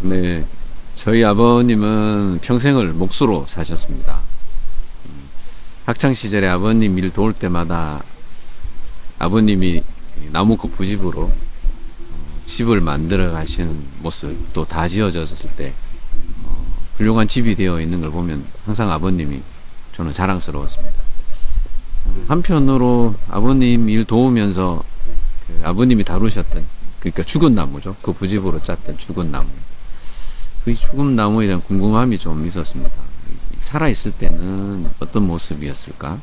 네, 저희 아버님은 평생을 목수로 사셨습니다. 학창 시절에 아버님 일 도울 때마다 아버님이 나무코 부집으로 집을 만들어 가시는 모습, 또 다 지어졌을 때 훌륭한 집이 되어 있는 걸 보면 항상 아버님이 저는 자랑스러웠습니다. 한편으로 아버님 일 도우면서 그 아버님이 다루셨던, 그러니까 죽은 나무죠. 그 부집으로 짰던 죽은 나무. 그 죽은 나무에 대한 궁금함이 좀 있었습니다. 살아있을 때는 어떤 모습이었을까?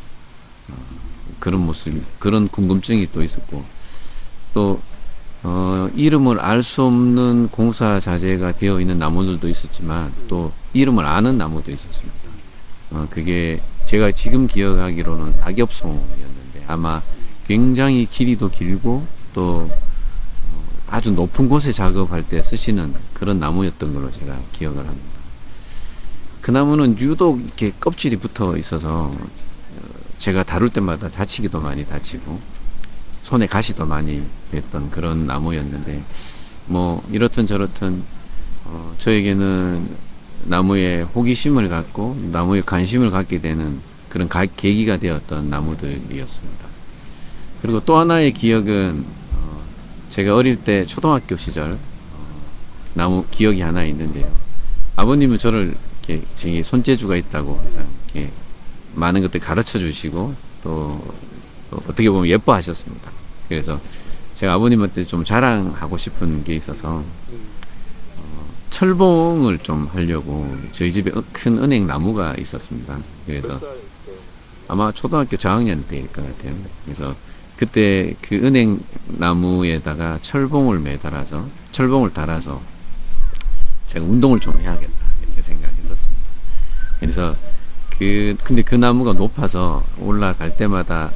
그런 모습, 그런 궁금증이 또 있었고, 또 이름을 알 수 없는 공사 자재가 되어 있는 나무들도 있었지만, 또 이름을 아는 나무도 있었습니다. 그게 제가 지금 기억하기로는 낙엽송이었는데, 아마 굉장히 길이도 길고 또 아주 높은 곳에 작업할 때 쓰시는 그런 나무였던 걸로 제가 기억을 합니다. 그 나무는 유독 이렇게 껍질이 붙어 있어서 제가 다룰 때마다 다치기도 많이 다치고 손에 가시도 많이 됐던 그런 나무였는데, 뭐 이렇든 저렇든 저에게는 나무에 호기심을 갖고 나무에 관심을 갖게 되는 그런 계기가 되었던 나무들이었습니다. 그리고 또 하나의 기억은 제가 어릴 때 초등학교 시절 나무 기억이 하나 있는데요. 아버님은 저를 이렇게 제 손재주가 있다고 항상 이렇게 많은 것들 가르쳐 주시고 또 어떻게 보면 예뻐하셨습니다. 그래서 제가 아버님한테 좀 자랑하고 싶은 게 있어서 철봉을 좀 하려고 저희 집에 큰 은행 나무가 있었습니다. 그래서 아마 초등학교 저학년 때일 것 같아요. 그래서 그때 그 은행 나무에다가 철봉을 달아서 제가 운동을 좀 해야겠다 이렇게 생각했었습니다. 그래서 근데 그 나무가 높아서 올라갈 때마다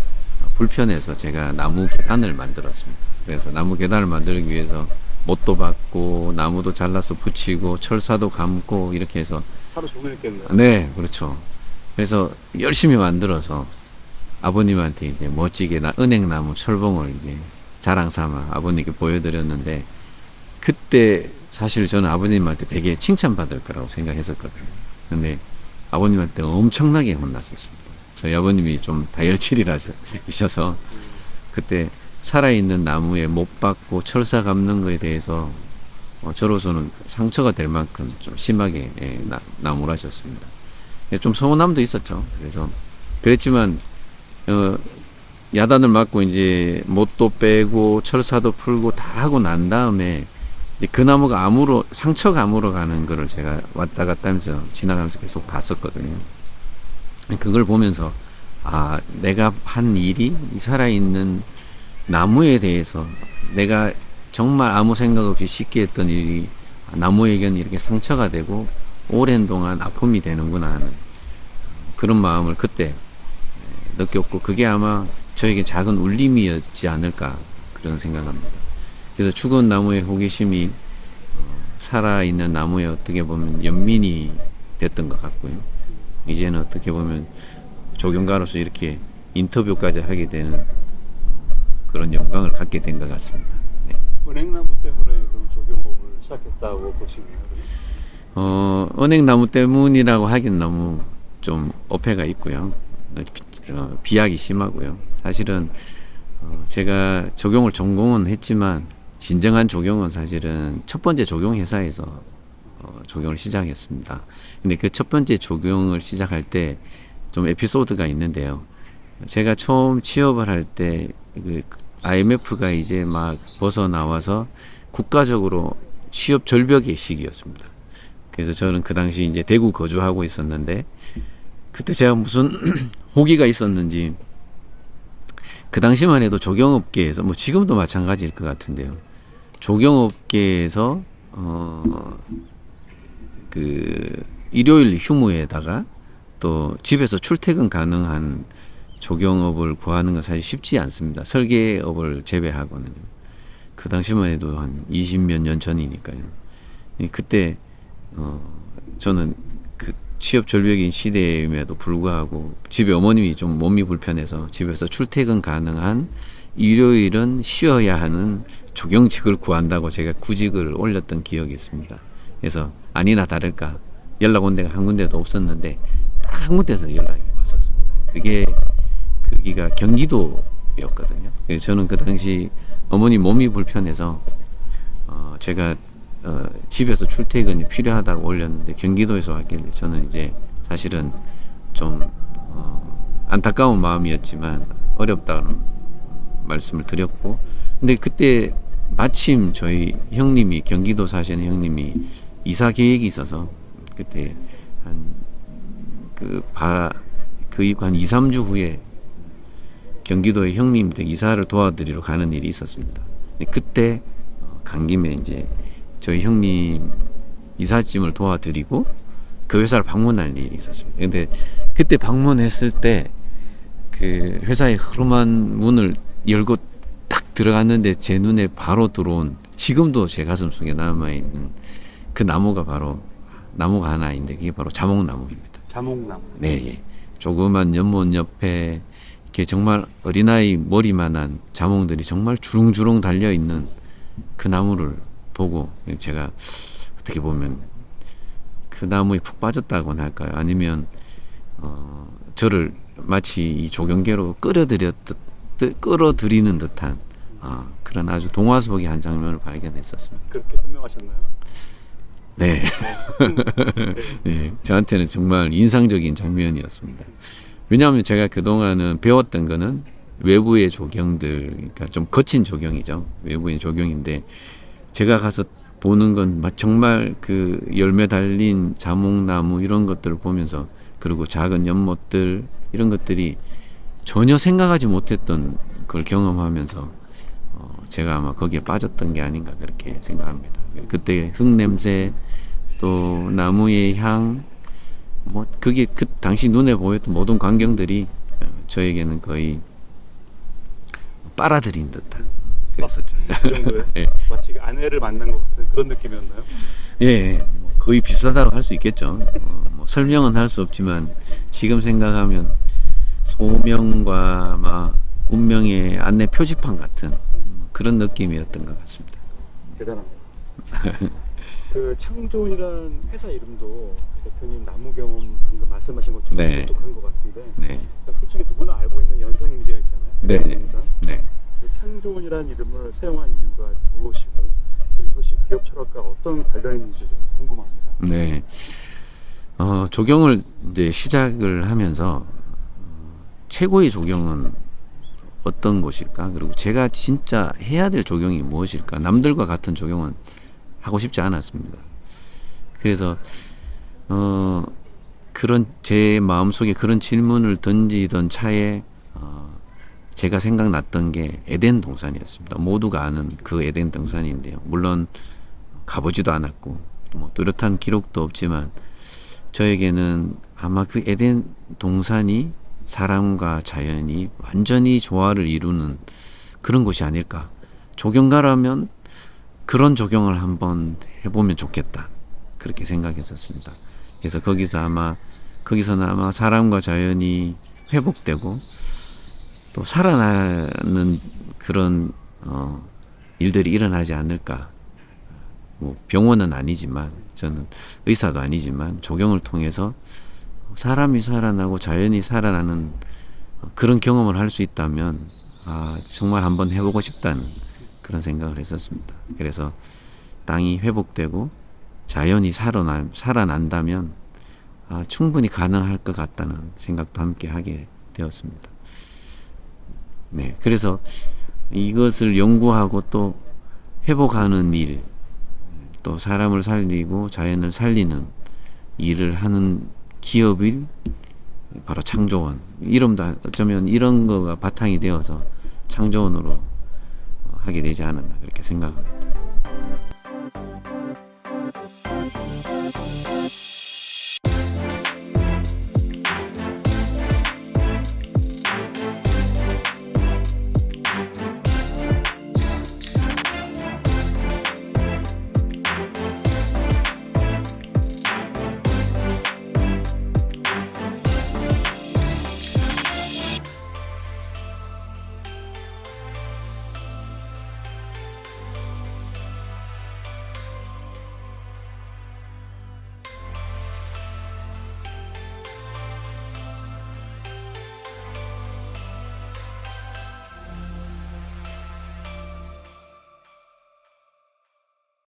불편해서 제가 나무 계단을 만들었습니다. 그래서 나무 계단을 만들기 위해서 못도 박고 나무도 잘라서 붙이고 철사도 감고 이렇게 해서 하루 종일 했겠네요. 네, 그렇죠. 그래서 열심히 만들어서 아버님한테 이제 멋지게 은행나무 철봉을 이제 자랑 삼아 아버님께 보여드렸는데, 그때 사실 저는 아버님한테 되게 칭찬받을 거라고 생각했었거든요. 근데 아버님한테 엄청나게 혼났었습니다. 저희 아버님이 좀 다혈질이라셔서 그때 살아있는 나무에 못 박고 철사 감는 거에 대해서 저로서는 상처가 될 만큼 좀 심하게 나무라셨습니다. 좀 서운함도 있었죠. 그래서 그랬지만 야단을 맞고 이제 못도 빼고 철사도 풀고 다 하고 난 다음에 그 나무가 상처가 아무로 가는 거를 제가 왔다 갔다 하면서 지나가면서 계속 봤었거든요. 그걸 보면서 내가 한 일이 살아있는 나무에 대해서 내가 정말 아무 생각 없이 쉽게 했던 일이 나무에게는 이렇게 상처가 되고 오랜 동안 아픔이 되는구나 하는 그런 마음을 그때 느꼈고, 그게 아마 저에게 작은 울림이었지 않을까 그런 생각합니다. 그래서 죽은 나무의 호기심이 살아있는 나무에 어떻게 보면 연민이 됐던 것 같고요. 이제는 어떻게 보면 조경가로서 이렇게 인터뷰까지 하게 되는 그런 영광을 갖게 된 것 같습니다. 네. 은행나무 때문에 그럼 조경업을 시작했다고 보시나요? 은행나무 때문이라고 하긴 너무 좀 어폐가 있고요. 비약이 심하고요. 사실은 제가 조경을 전공은 했지만 진정한 조경은 사실은 첫 번째 조경 회사에서 조경을 시작했습니다. 근데 그 첫 번째 조경을 시작할 때 좀 에피소드가 있는데요. 제가 처음 취업을 할 때 IMF가 이제 막 벗어나와서 국가적으로 취업 절벽의 시기였습니다. 그래서 저는 그 당시 이제 대구 거주하고 있었는데, 그때 제가 무슨 호기가 있었는지 그 당시만 해도 조경업계에서, 뭐 지금도 마찬가지일 것 같은데요, 조경업계에서 그 일요일 휴무에다가 또 집에서 출퇴근 가능한 조경업을 구하는 건 사실 쉽지 않습니다. 설계업을 제외하고는. 그 당시만 해도 한 20몇 년 전이니까요. 그때 저는 그 취업 절벽인 시대임에도 불구하고 집에 어머님이 좀 몸이 불편해서 집에서 출퇴근 가능한 일요일은 쉬어야 하는 조경직을 구한다고 제가 구직을 올렸던 기억이 있습니다. 그래서 아니나 다를까 연락 온 데가 한 군데도 없었는데 딱 한 군데서 연락이 왔었습니다. 거기가 경기도였거든요. 그래서 저는 그 당시 어머니 몸이 불편해서 제가 집에서 출퇴근이 필요하다고 올렸는데 경기도에서 왔길래 저는 이제 사실은 좀 안타까운 마음이었지만 어렵다는 말씀을 드렸고, 근데 그때 마침 저희 형님이 경기도 사시는 형님이 이사 계획이 있어서 그때 한 2, 3주 후에 경기도의 형님 댁 이사를 도와드리러 가는 일이 있었습니다. 그때 간 김에 이제 저희 형님 이삿짐을 도와드리고 그 회사를 방문할 일이 있었습니다. 근데 그때 방문했을 때 그 회사의 흐름한 문을 열고 딱 들어갔는데 제 눈에 바로 들어온, 지금도 제 가슴 속에 남아있는 그 나무가 바로 나무가 하나 있는데 그게 바로 자목나무입니다. 자목나무. 네, 예. 조그만 연못 옆에 이렇게 정말 어린아이 머리만한 자몽들이 정말 주렁주렁 달려있는 그 나무를 보고 제가 어떻게 보면 그 나무에 푹 빠졌다고나 할까요? 아니면 저를 마치 이 조경계로 끌어들이는 듯한 그런 아주 동화 속의 한 장면을 발견했었습니다. 그렇게 설명하셨나요? 네. 네, 저한테는 정말 인상적인 장면이었습니다. 왜냐하면 제가 그동안은 배웠던 거는 외부의 조경들, 그러니까 좀 거친 조경이죠. 외부의 조경인데 제가 가서 보는 건 정말 그 열매 달린 자목나무 이런 것들을 보면서, 그리고 작은 연못들 이런 것들이 전혀 생각하지 못했던 걸 경험하면서 제가 아마 거기에 빠졌던 게 아닌가 그렇게 생각합니다. 그때 흙냄새 또 나무의 향, 뭐 그게 그 당시 눈에 보였던 모든 광경들이 저에게는 거의 빨아들인 듯한 그랬었죠. 그 정도에 예. 마치 아내를 만난 것 같은 그런 느낌이었나요? 예, 뭐 거의 비슷하다고 할 수 있겠죠. 뭐 설명은 할 수 없지만 지금 생각하면 소명과 막 운명의 안내 표지판 같은 그런 느낌이었던 것 같습니다. 대단합니다. 그 창조이라는 회사 이름도 대표님 나무 경험 방금 말씀하신 것처럼 네. 독특한 것 같은데, 네, 솔직히 누구나 알고 있는 연상 이미지가 있잖아요. 네, 연상. 네. 그 창조이라는 이름을 사용한 이유가 무엇이고 또 이것이 기업 철학과 어떤 관련이 있는지 좀 궁금합니다. 네. 조경을 이제 시작을 하면서 최고의 조경은 어떤 곳일까? 그리고 제가 진짜 해야 될 조경이 무엇일까? 남들과 같은 조경은 하고 싶지 않았습니다. 그래서 그런 제 마음속에 그런 질문을 던지던 차에 제가 생각났던 게 에덴 동산이었습니다. 모두가 아는 그 에덴 동산인데요. 물론 가보지도 않았고 뭐 뚜렷한 기록도 없지만 저에게는 아마 그 에덴 동산이 사람과 자연이 완전히 조화를 이루는 그런 곳이 아닐까. 조경가라면 그런 조경을 한번 해보면 좋겠다. 그렇게 생각했었습니다. 그래서 거기서는 아마 사람과 자연이 회복되고 또 살아나는 그런 일들이 일어나지 않을까. 뭐 병원은 아니지만, 저는 의사도 아니지만 조경을 통해서 사람이 살아나고 자연이 살아나는 그런 경험을 할 수 있다면 정말 한번 해보고 싶다는 그런 생각을 했었습니다. 그래서 땅이 회복되고 자연이 살아난다면 충분히 가능할 것 같다는 생각도 함께 하게 되었습니다. 네, 그래서 이것을 연구하고 또 회복하는 일, 또 사람을 살리고 자연을 살리는 일을 하는 기업이 바로 창조원. 이름도 어쩌면 이런 거가 바탕이 되어서 창조원으로 하게 되지 않았나 그렇게 생각합니다.